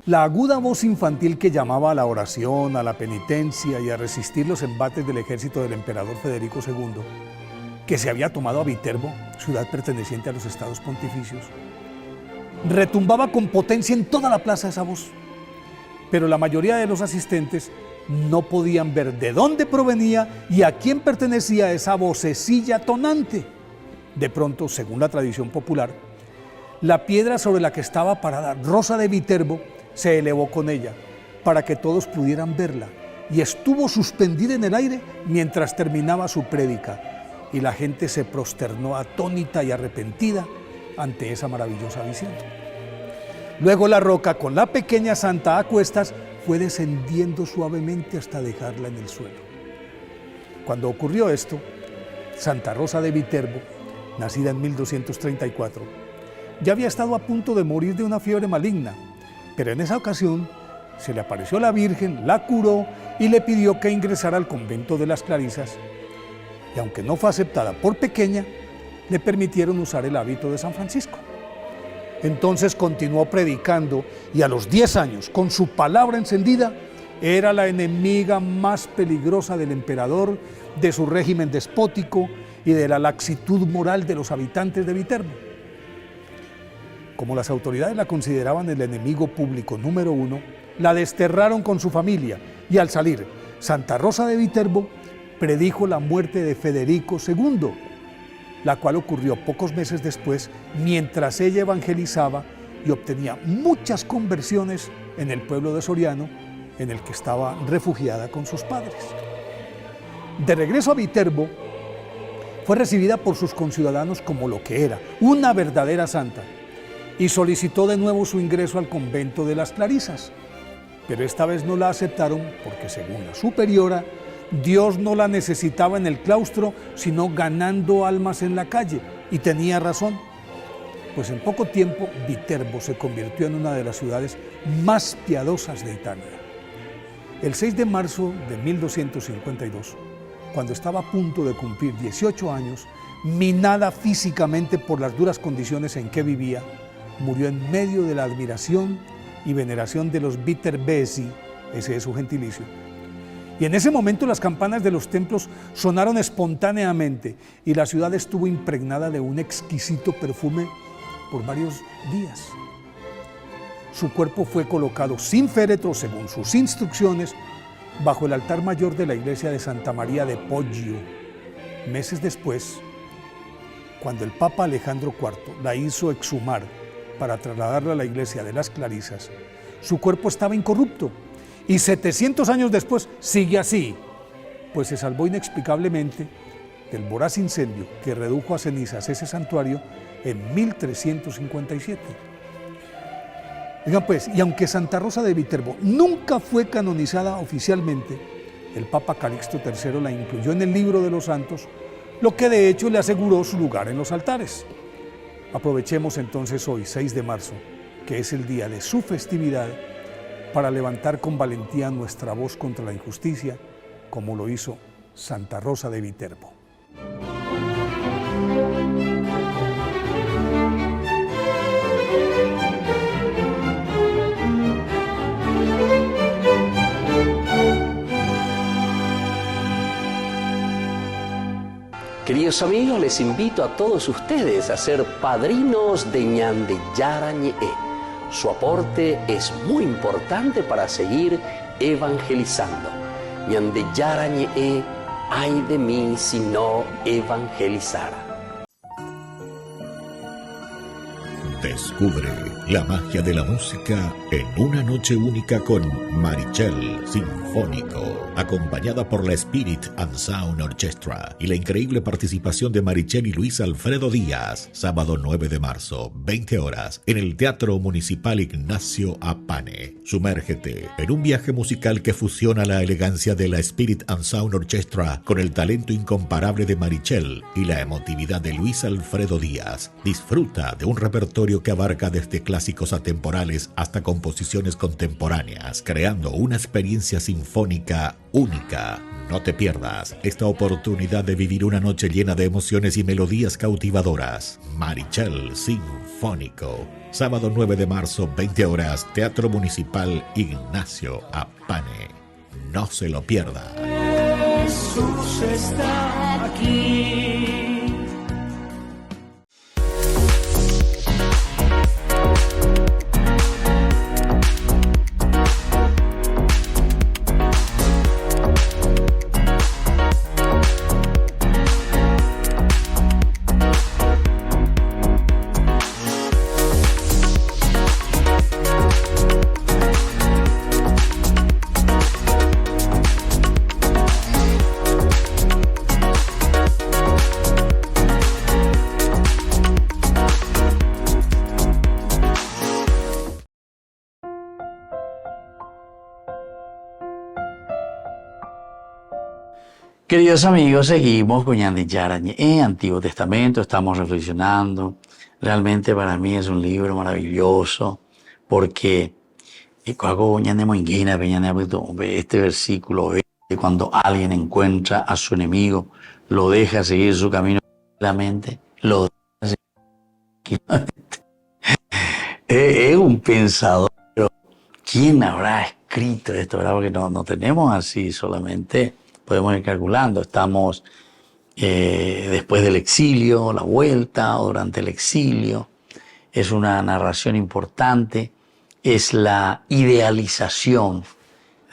La aguda voz infantil que llamaba a la oración, a la penitencia y a resistir los embates del ejército del emperador Federico II, que se había tomado a Viterbo, ciudad perteneciente a los estados pontificios, retumbaba con potencia en toda la plaza esa voz. Pero la mayoría de los asistentes no podían ver de dónde provenía y a quién pertenecía esa vocecilla tonante. De pronto, según la tradición popular, la piedra sobre la que estaba parada Rosa de Viterbo se elevó con ella para que todos pudieran verla y estuvo suspendida en el aire mientras terminaba su prédica y la gente se prosternó atónita y arrepentida ante esa maravillosa visión. Luego la roca con la pequeña santa a cuestas fue descendiendo suavemente hasta dejarla en el suelo. Cuando ocurrió esto, Santa Rosa de Viterbo, nacida en 1234, ya había estado a punto de morir de una fiebre maligna, pero en esa ocasión se le apareció la Virgen, la curó y le pidió que ingresara al convento de las Clarisas, y aunque no fue aceptada por pequeña, le permitieron usar el hábito de San Francisco. Entonces continuó predicando y a los 10 años, con su palabra encendida, era la enemiga más peligrosa del emperador, de su régimen despótico y de la laxitud moral de los habitantes de Viterbo. Como las autoridades la consideraban el enemigo público número 1, la desterraron con su familia y al salir, Santa Rosa de Viterbo predijo la muerte de Federico II, la cual ocurrió pocos meses después mientras ella evangelizaba y obtenía muchas conversiones en el pueblo de Soriano, en el que estaba refugiada con sus padres. De regreso a Viterbo, fue recibida por sus conciudadanos como lo que era, una verdadera santa, y solicitó de nuevo su ingreso al convento de las Clarisas, pero esta vez no la aceptaron porque, según la superiora, Dios no la necesitaba en el claustro, sino ganando almas en la calle, y tenía razón, pues en poco tiempo Viterbo se convirtió en una de las ciudades más piadosas de Italia. El 6 de marzo de 1252, cuando estaba a punto de cumplir 18 años, minada físicamente por las duras condiciones en que vivía, murió en medio de la admiración y veneración de los Viterbesi, ese es su gentilicio. Y en ese momento las campanas de los templos sonaron espontáneamente y la ciudad estuvo impregnada de un exquisito perfume por varios días. Su cuerpo fue colocado sin féretro, según sus instrucciones, bajo el altar mayor de la iglesia de Santa María de Poggio. Meses después, cuando el Papa Alejandro IV la hizo exhumar para trasladarla a la iglesia de las Clarisas, su cuerpo estaba incorrupto y 700 años después sigue así, pues se salvó inexplicablemente del voraz incendio que redujo a cenizas ese santuario en 1357. Oigan pues, y aunque Santa Rosa de Viterbo nunca fue canonizada oficialmente, el Papa Calixto III la incluyó en el libro de los santos, lo que de hecho le aseguró su lugar en los altares. Aprovechemos entonces hoy, 6 de marzo, que es el día de su festividad, para levantar con valentía nuestra voz contra la injusticia, como lo hizo Santa Rosa de Viterbo. Queridos amigos, les invito a todos ustedes a ser padrinos de Ñande Yarañe. Su aporte es muy importante para seguir evangelizando. Ñande Yarañe, ay de mí si no evangelizara. Descubre la magia de la música en una noche única con Marichel Sinfónico, acompañada por la Spirit and Sound Orchestra y la increíble participación de Marichel y Luis Alfredo Díaz, sábado 9 de marzo, 20 horas, en el Teatro Municipal Ignacio Apane. Sumérgete en un viaje musical que fusiona la elegancia de la Spirit and Sound Orchestra con el talento incomparable de Marichel y la emotividad de Luis Alfredo Díaz. Disfruta de un repertorio que abarca desde clásicos atemporales hasta composiciones contemporáneas, creando una experiencia sinfónica única. No te pierdas esta oportunidad de vivir una noche llena de emociones y melodías cautivadoras. Marichel Sinfónico. Sábado 9 de marzo, 20 horas, Teatro Municipal Ignacio Apane. No se lo pierda. Jesús está aquí. Queridos amigos, seguimos con Ñande Yarañe en Antiguo Testamento, estamos reflexionando. Realmente para mí es un libro maravilloso porque este versículo, cuando alguien encuentra a su enemigo, lo deja seguir su camino tranquilamente, lo deja seguir tranquilamente. Es un pensador, pero ¿quién habrá escrito esto? ¿Verdad? Porque no tenemos así solamente. Podemos ir calculando, estamos después del exilio, la vuelta o durante el exilio. Es una narración importante, es la idealización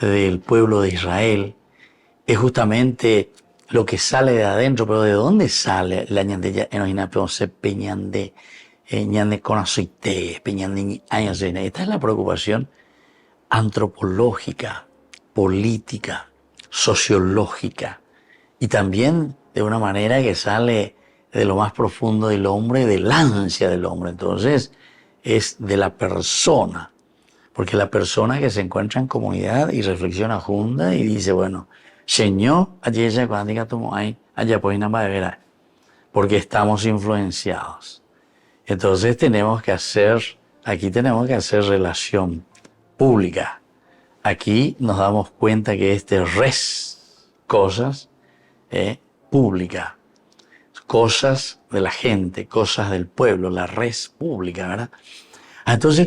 del pueblo de Israel, es justamente lo que sale de adentro, pero ¿de dónde sale la ñande peñande, ñande conasoite, peñande añasene? Esta es la preocupación antropológica, política, sociológica y también de una manera que sale de lo más profundo del hombre, del ansia del hombre. Entonces es de la persona, porque la persona que se encuentra en comunidad y reflexiona junta y dice, bueno, Señor, porque estamos influenciados. Entonces tenemos que hacer relación pública. Aquí nos damos cuenta que cosas pública, cosas de la gente, cosas del pueblo, la res pública, ¿verdad? Entonces,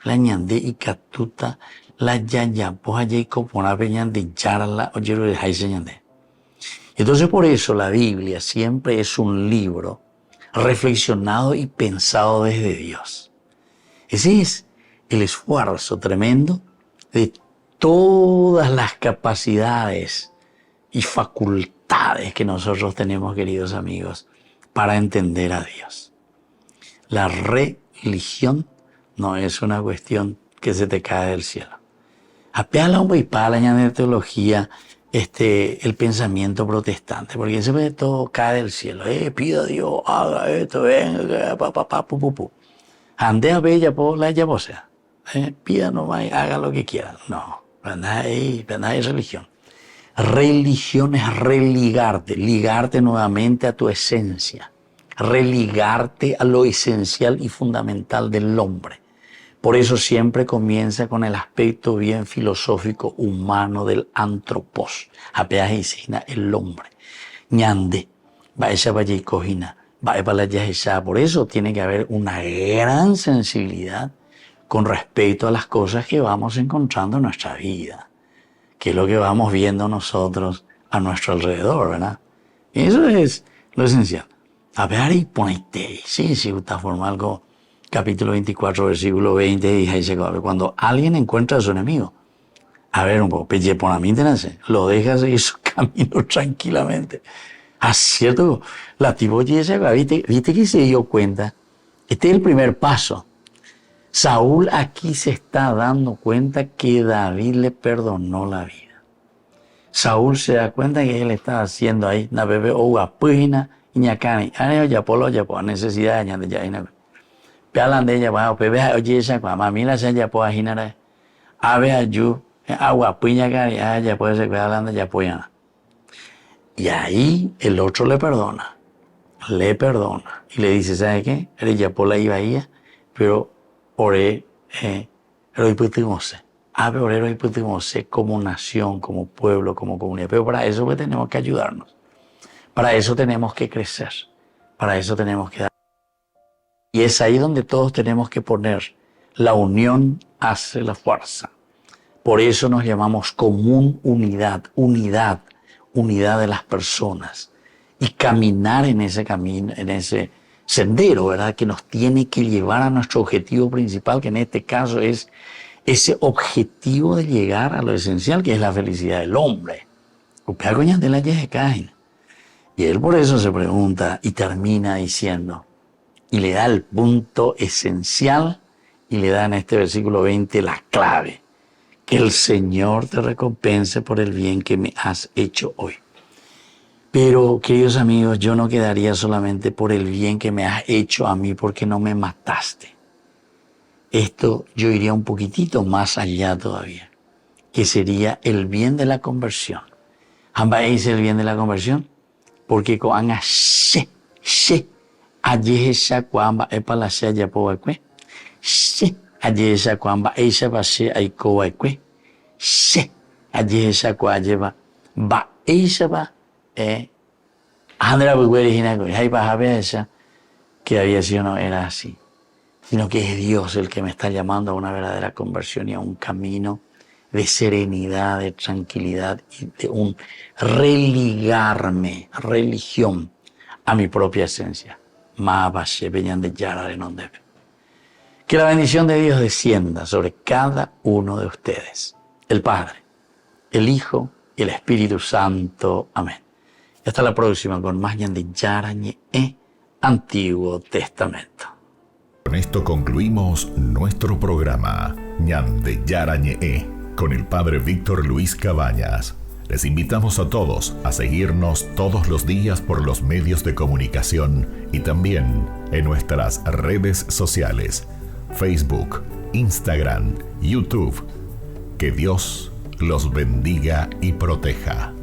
la ñande y catuta la yaya poja y copona peñande yarla o yero de jaise ñande. Entonces por eso la Biblia siempre es un libro reflexionado y pensado desde Dios. Ese es el esfuerzo tremendo de todas las capacidades y facultades que nosotros tenemos, queridos amigos, para entender a Dios. La religión no es una cuestión que se te cae del cielo. Apeala un para la teología, el pensamiento protestante, porque ese todo cae del cielo. Pida a Dios, haga esto, venga, pu. Ande a bella por la pida nomás, haga lo que quiera. No, para nada es religión. Religión es religarte, ligarte nuevamente a tu esencia, religarte a lo esencial y fundamental del hombre. Por eso siempre comienza con el aspecto bien filosófico humano del antropos. Apeas y el hombre. Ñande, vaesa vaya y cojina, vae para la. Por eso tiene que haber una gran sensibilidad con respecto a las cosas que vamos encontrando en nuestra vida, que es lo que vamos viendo nosotros a nuestro alrededor, ¿verdad? Y eso es lo esencial. A ver, y ponete, sí, gusta formar algo, capítulo 24, versículo 20, dice, cuando alguien encuentra a su enemigo, a ver un poco, peche por la mente, lo deja seguir su camino tranquilamente. Ah, cierto, la tipo viste que se dio cuenta, este es el primer paso. Saúl aquí se está dando cuenta que David le perdonó la vida. Saúl se da cuenta que él está haciendo ahí, na bebé o guapina, iñacani, ya por necesidad de ya. Pealan de ella, va, bebé, oye, esa cuama, mira, ya por ajinar, ave ayu, agua, piña, ya puede ser, pealan de ya poyana. Y ahí el otro le perdona. Y le dice, ¿sabe qué? Eres ya por la iba ahí, pero oré, como nación, como pueblo, como comunidad. Pero para eso pues tenemos que ayudarnos. Para eso tenemos que crecer. Para eso tenemos que dar. Y es ahí donde todos tenemos que poner. La unión hace la fuerza. Por eso nos llamamos común unidad de las personas. Y caminar en ese camino, en ese sendero, ¿verdad? Que nos tiene que llevar a nuestro objetivo principal, que en este caso es ese objetivo de llegar a lo esencial, que es la felicidad del hombre. Y él por eso se pregunta y termina diciendo, y le da el punto esencial, y le da en este versículo 20 la clave, que el Señor te recompense por el bien que me has hecho hoy. Pero, queridos amigos, yo no quedaría solamente por el bien que me has hecho a mí porque no me mataste. Esto yo iría un poquitito más allá todavía, que sería el bien de la conversión. ¿Amba es el bien de la conversión? Porque con she ayeja cuamba epala se ya poakwe, she ayeja cuamba esa va se aikoakwe, she ayeja cuamba ba esa va Andrea que había sido no era así, sino que es Dios el que me está llamando a una verdadera conversión y a un camino de serenidad, de tranquilidad y de un religión a mi propia esencia. Que la bendición de Dios descienda sobre cada uno de ustedes, el Padre, el Hijo y el Espíritu Santo. Amén. Hasta la próxima con más Ñande Yarañe Antiguo Testamento. Con esto concluimos nuestro programa Ñande Yarañe con el Padre Víctor Luis Cabañas. Les invitamos a todos a seguirnos todos los días por los medios de comunicación y también en nuestras redes sociales, Facebook, Instagram, YouTube. Que Dios los bendiga y proteja.